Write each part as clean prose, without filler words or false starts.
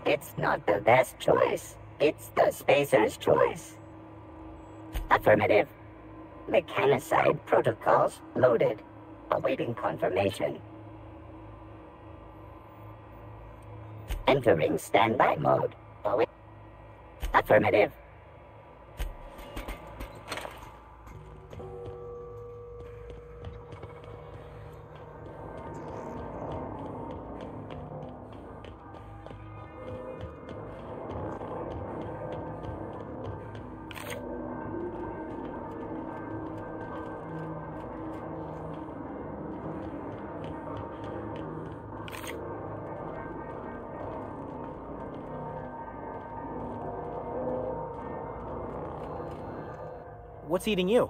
It's not the best choice. It's the spacer's choice. Affirmative. Mechanicide protocols loaded. Awaiting confirmation. Entering standby mode. Affirmative. What's eating you?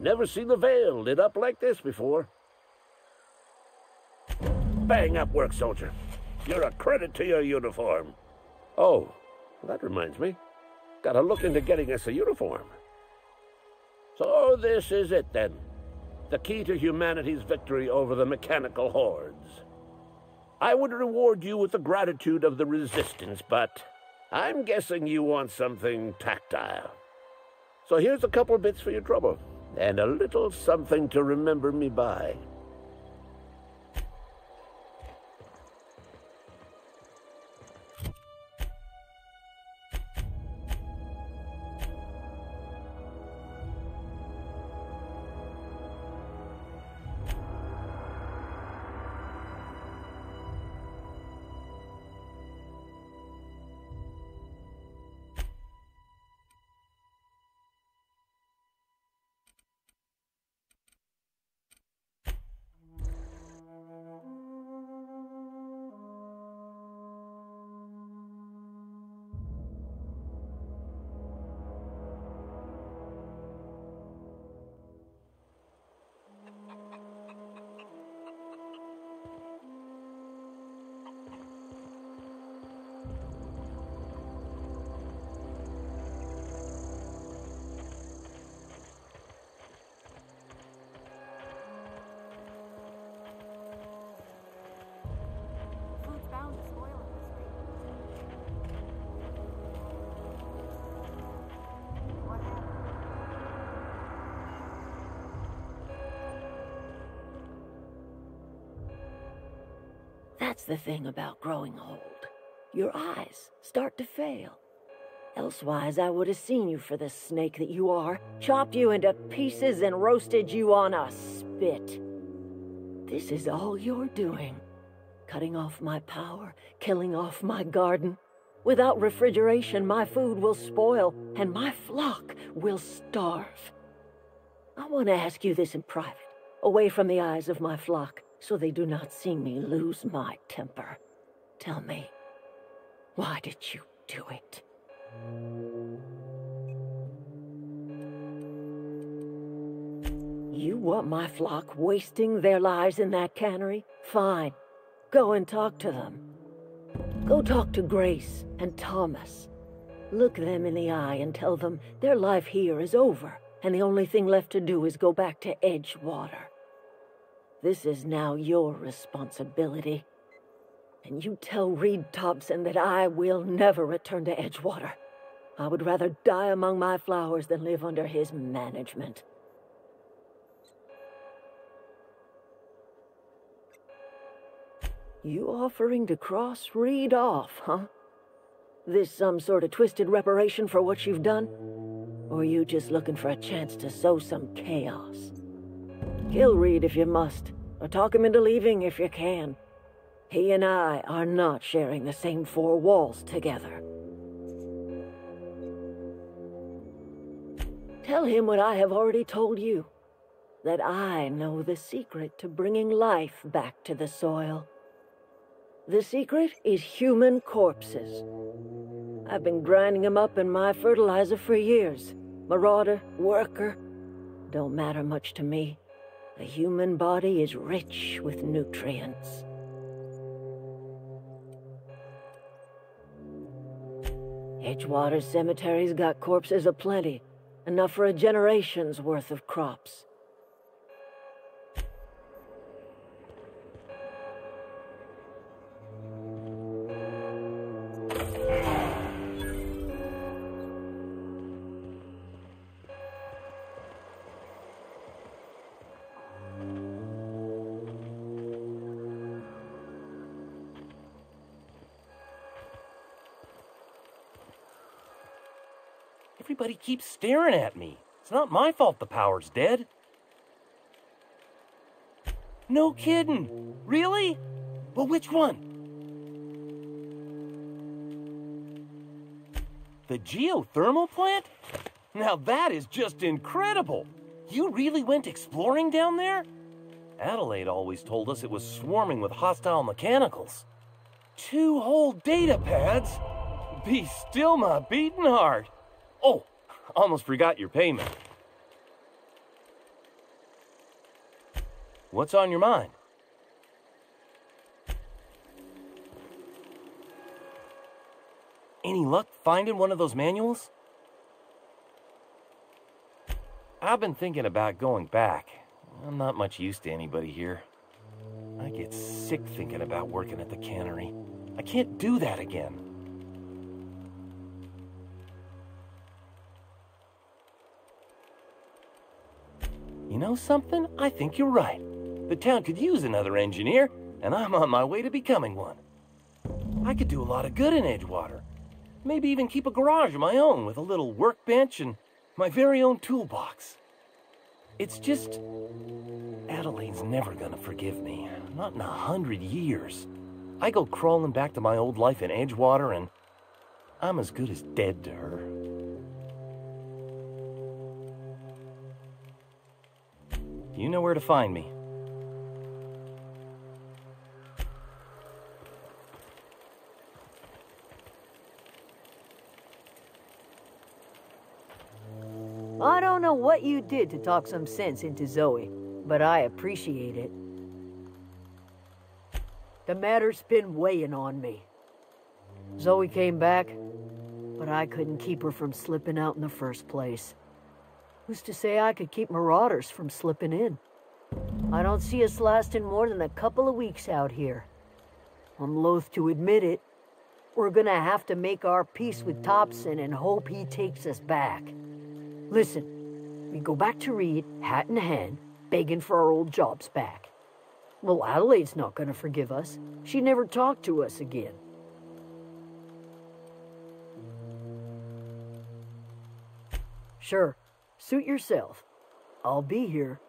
Never seen the Vale lit up like this before. Bang up work, soldier. You're a credit to your uniform. Oh, that reminds me. Gotta look into getting us a uniform. So this is it, then. The key to humanity's victory over the mechanical hordes. I would reward you with the gratitude of the Resistance, but I'm guessing you want something tactile. So here's a couple of bits for your trouble. And a little something to remember me by. That's the thing about growing old. Your eyes start to fail. Elsewise, I would have seen you for the snake that you are, chopped you into pieces and roasted you on a spit. This is all you're doing. Cutting off my power, killing off my garden. Without refrigeration, my food will spoil, and my flock will starve. I want to ask you this in private, away from the eyes of my flock, so they do not see me lose my temper. Tell me, why did you do it? You want my flock wasting their lives in that cannery? Fine. Go and talk to them. Go talk to Grace and Thomas. Look them in the eye and tell them their life here is over, and the only thing left to do is go back to Edgewater. This is now your responsibility. And you tell Reed Thompson that I will never return to Edgewater. I would rather die among my flowers than live under his management. You offering to cross Reed off, huh? This some sort of twisted reparation for what you've done? Or are you just looking for a chance to sow some chaos? Kill Reed if you must, or talk him into leaving if you can. He and I are not sharing the same four walls together. Tell him what I have already told you, that I know the secret to bringing life back to the soil. The secret is human corpses. I've been grinding them up in my fertilizer for years. Marauder, worker, don't matter much to me. The human body is rich with nutrients. Edgewater Cemetery's got corpses aplenty, enough for a generation's worth of crops. Everybody keeps staring at me. It's not my fault the power's dead. No kidding. Really? Well, which one? The geothermal plant? Now that is just incredible. You really went exploring down there? Adelaide always told us it was swarming with hostile mechanicals. 2 whole data pads? Be still my beating heart. Oh, almost forgot your payment. What's on your mind? Any luck finding one of those manuals? I've been thinking about going back. I'm not much use to anybody here. I get sick thinking about working at the cannery. I can't do that again. You know something? I think you're right. The town could use another engineer, and I'm on my way to becoming one. I could do a lot of good in Edgewater. Maybe even keep a garage of my own with a little workbench and my very own toolbox. It's just... Adelaide's never gonna forgive me. Not in 100 years. I go crawling back to my old life in Edgewater, and I'm as good as dead to her. You know where to find me. I don't know what you did to talk some sense into Zoe, but I appreciate it. The matter's been weighing on me. Zoe came back, but I couldn't keep her from slipping out in the first place. Who's to say I could keep marauders from slipping in? I don't see us lasting more than a couple of weeks out here. I'm loath to admit it. We're gonna have to make our peace with Thompson and hope he takes us back. Listen, we go back to Reed, hat in hand, begging for our old jobs back. Well, Adelaide's not gonna forgive us. She never talked to us again. Sure, suit yourself. I'll be here.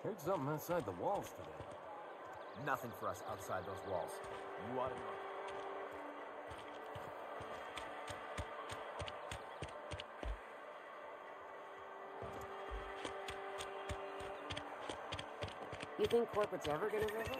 Heard something outside the walls today. Nothing for us outside those walls. You ought to know. You think corporate's ever gonna visit?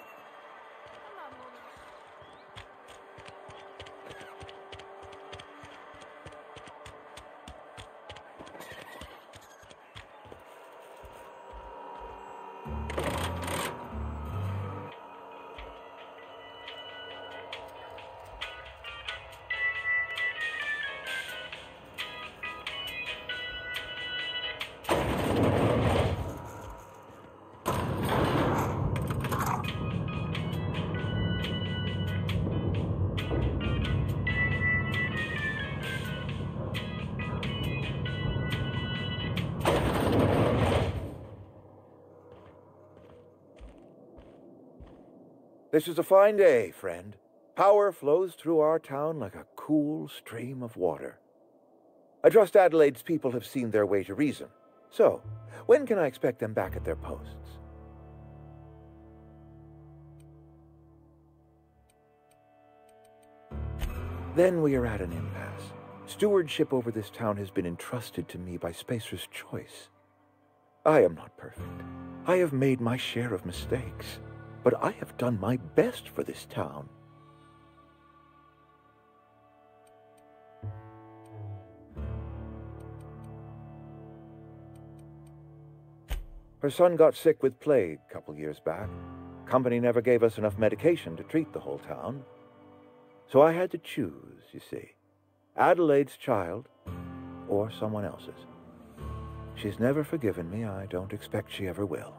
This is a fine day, friend. Power flows through our town like a cool stream of water. I trust Adelaide's people have seen their way to reason. So, when can I expect them back at their posts? Then we are at an impasse. Stewardship over this town has been entrusted to me by Spacer's Choice. I am not perfect. I have made my share of mistakes. But I have done my best for this town. Her son got sick with plague a couple years back. Company never gave us enough medication to treat the whole town. So I had to choose, you see. Adelaide's child or someone else's. She's never forgiven me. I don't expect she ever will.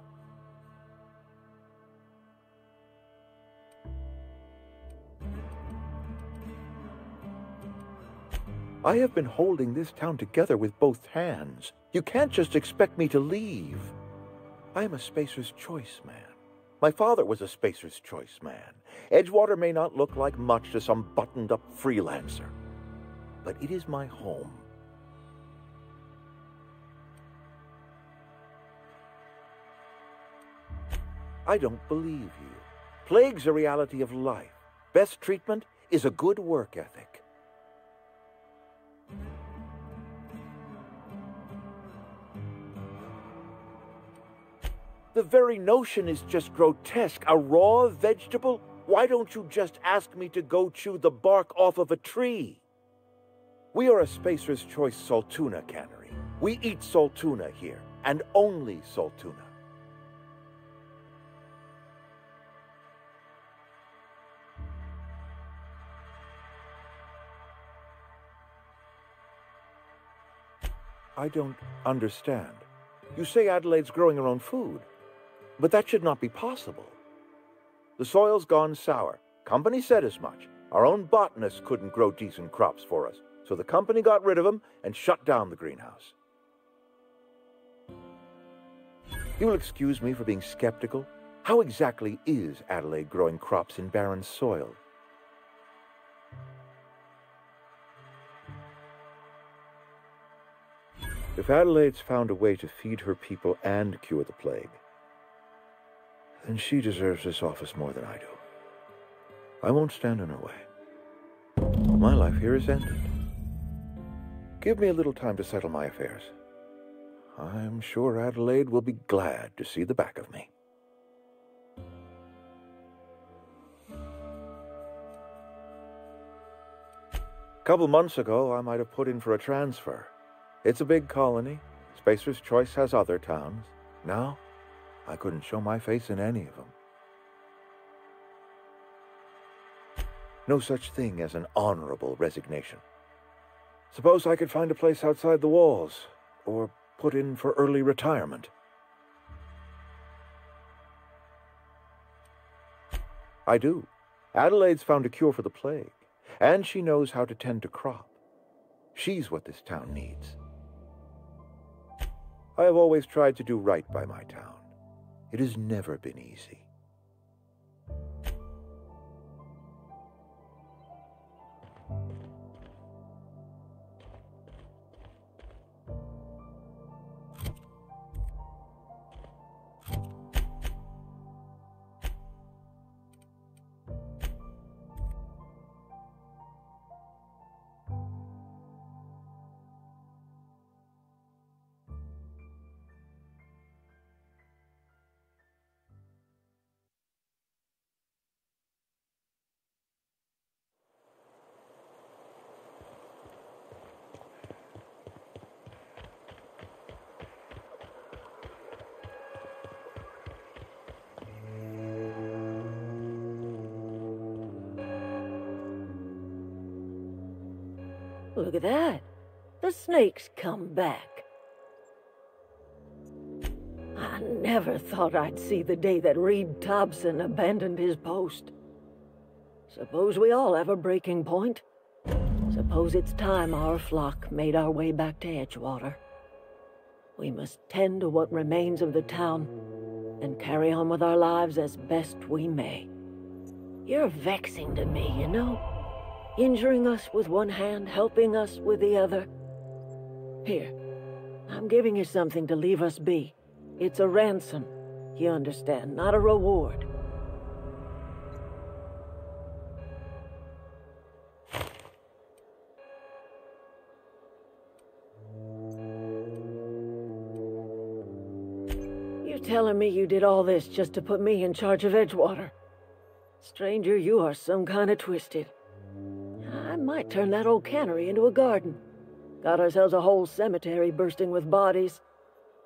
I have been holding this town together with both hands. You can't just expect me to leave. I am a Spacer's Choice man. My father was a Spacer's Choice man. Edgewater may not look like much to some buttoned-up freelancer, but it is my home. I don't believe you. Plague's a reality of life. Best treatment is a good work ethic. The very notion is just grotesque. A raw vegetable? Why don't you just ask me to go chew the bark off of a tree? We are a Spacer's Choice saltuna cannery. We eat saltuna here, and only saltuna. I don't understand. You say Adelaide's growing her own food. But that should not be possible. The soil's gone sour. Company said as much. Our own botanists couldn't grow decent crops for us, so the company got rid of them and shut down the greenhouse. You will excuse me for being skeptical. How exactly is Adelaide growing crops in barren soil? If Adelaide's found a way to feed her people and cure the plague, then she deserves this office more than I do. I won't stand in her way. My life here is ended. Give me a little time to settle my affairs. I'm sure Adelaide will be glad to see the back of me. Couple months ago, I might have put in for a transfer. It's a big colony. Spacer's Choice has other towns. Now, I couldn't show my face in any of them. No such thing as an honorable resignation. Suppose I could find a place outside the walls, or put in for early retirement. I do. Adelaide's found a cure for the plague, and she knows how to tend to crop. She's what this town needs. I have always tried to do right by my town. It has never been easy. Look at that. The snake's come back. I never thought I'd see the day that Reed Thompson abandoned his post. Suppose we all have a breaking point. Suppose it's time our flock made our way back to Edgewater. We must tend to what remains of the town and carry on with our lives as best we may. You're vexing to me, you know? Injuring us with one hand, helping us with the other. Here, I'm giving you something to leave us be. It's a ransom, you understand, not a reward. You telling me you did all this just to put me in charge of Edgewater? Stranger, you are some kind of twisted. I might turn that old cannery into a garden. Got ourselves a whole cemetery bursting with bodies.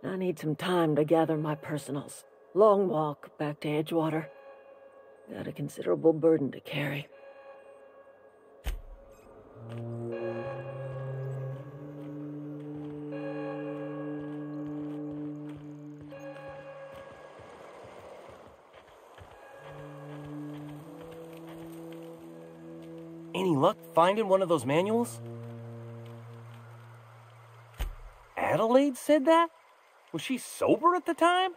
I need some time to gather my personals. Long walk back to Edgewater. Got a considerable burden to carry. Any luck finding one of those manuals? Adelaide said that? Was she sober at the time?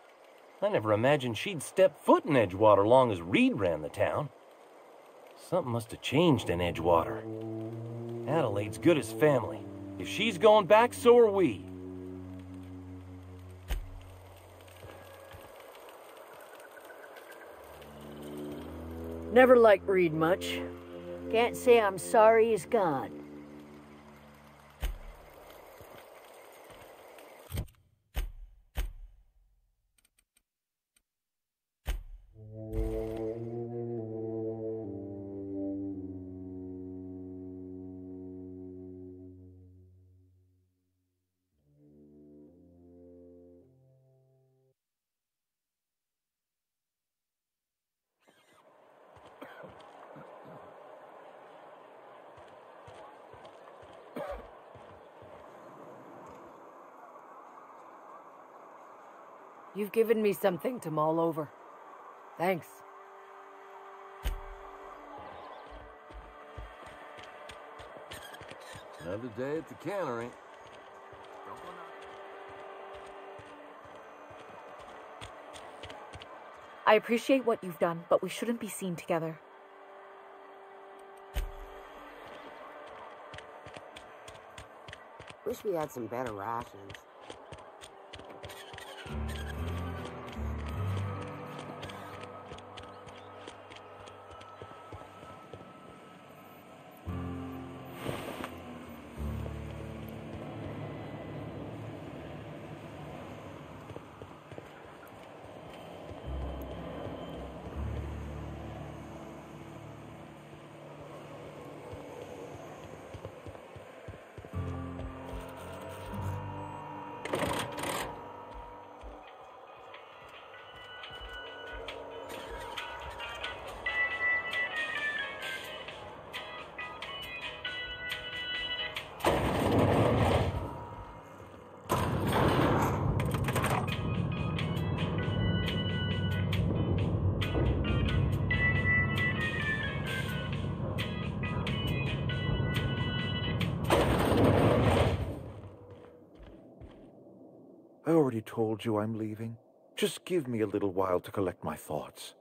I never imagined she'd step foot in Edgewater long as Reed ran the town. Something must have changed in Edgewater. Adelaide's good as family. If she's going back, so are we. Never liked Reed much. Can't say I'm sorry he's gone. You've given me something to mull over. Thanks. Another day at the cannery. I appreciate what you've done, but we shouldn't be seen together. Wish we had some better rations. already told you I'm leaving. Just give me a little while to collect my thoughts.